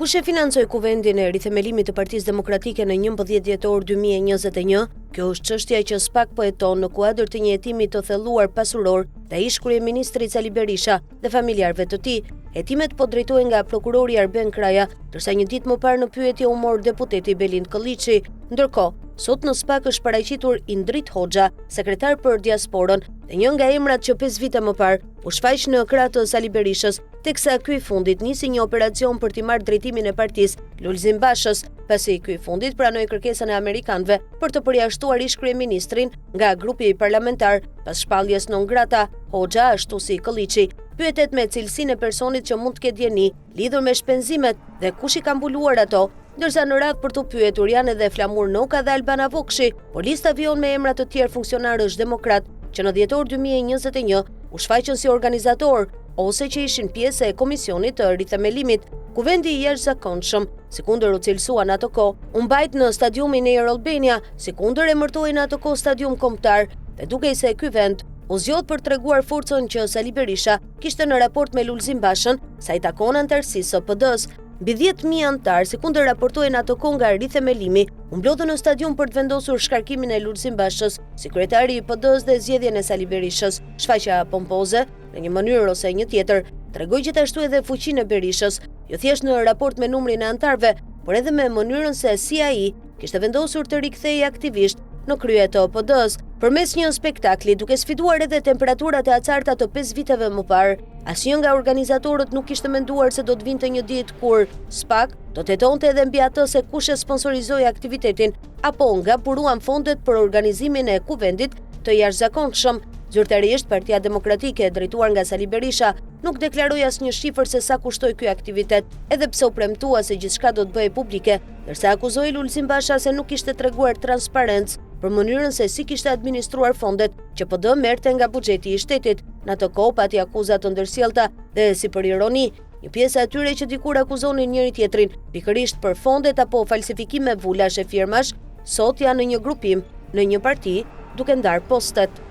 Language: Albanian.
Kush e financoi kuvendin e rithemelimit të Partisë Demokratike në 11 dhjetor 2021? Kjo është çështja që SPAK po heton në kuadër të një hetimi të thelluar pasuror te ish kryeministri Sali Berisha dhe familjarëve të tij. Hetimet po drejtohen nga prokurori Arben Kraja, ndërsa një ditë më parë në pyetje u mor deputeti Belind Kolliçi. Ndërkohë, sot në SPAK është paraqitur Indrit Hoxha, sekretar për diasporën, dhe një nga emrat që 5 vite më parë u shfaq në krah të Sali Berishës, teksa ky i fundit nisi një operacion për t'i marrë drejtimin e partisë Lulzim Bashës, pasi ky i fundit pranoi kërkesën e amerikanëve për të përjashtuar ish kryeministrin nga grupi parlamentar pas shpalljes non grata. Hoxha, ashtu si Kolliçi, pyetet me cilësinë e personit që mund të ketë dieni lidhur me shpenzimet dhe kush i ka mbuluar ato, ndërsa në radhë për të pyetur janë edhe Flamur Noka dhe Albana Vokshi, por lista vijon me emra të tjerë funksionarësh demokrat që në dhjetor 2021 u shfaqën si organizator ose që ishin pjesë e komisionit të rithemelimit. Kuvendi i jashtëzakonshëm, sikundër u cilësuan ato kohë, u mbajt në stadiumin Air Albania, sikundër emërtohej në ato kohë stadium kombëtar, dhe dukej se ky vend u zgjodh për treguar forcën që Sali Berisha kishte në raport me Lulzim Bashën, sa i takon antarësisë së PD-s. Mbi 10.000 antar, sikundër raportohen ato kohë nga rithemelimi, u mblodhën në stadium për të vendosur shkarkimin e Lulzim Bashës, si kryetari i PD-s dhe zgjedhjen e Sali Berishës. Shfaqja pompoze, në një mënyrë ose një tjetër, tregoi gjithashtu edhe fuqinë e Berishës, jo thjesht në raport me numrin e antarëve, por edhe me mënyrën se si ai kishte vendosur të rikthehej aktivisht në krye të PD-s, përmes një spektakli duke sfiduar edhe temperaturat e acarta të 5 viteve më parë. Asnjë nga organizatorët nuk kishte menduar se do të vinte një ditë kur SPAK do të hetonte edhe mbi atë se kush e sponsorizoi aktivitetin apo nga buruan fondet për organizimin e kuvendit të jashtëzakonshëm. Zyrtarisht, Partia Demokratike drejtuar nga Sali Berisha nuk deklaroi asnjë shifër se sa kushtoi ky aktivitet, edhe pse u premtua se gjithçka do të bëhej publike, ndërsa akuzoi Lulzim Basha se nuk kishte treguar transparencë për mënyrën se si kishte administruar fondet që PD merrte nga buxheti i shtetit. Në atë kohë pati akuza të ndërsjellta dhe, si për ironi, një pjesë e atyre që dikur akuzonin njëri tjetrin pikërisht për fondet apo falsifikime vulash e firmash, sot janë në një grupim, në një parti, duke ndarë postet.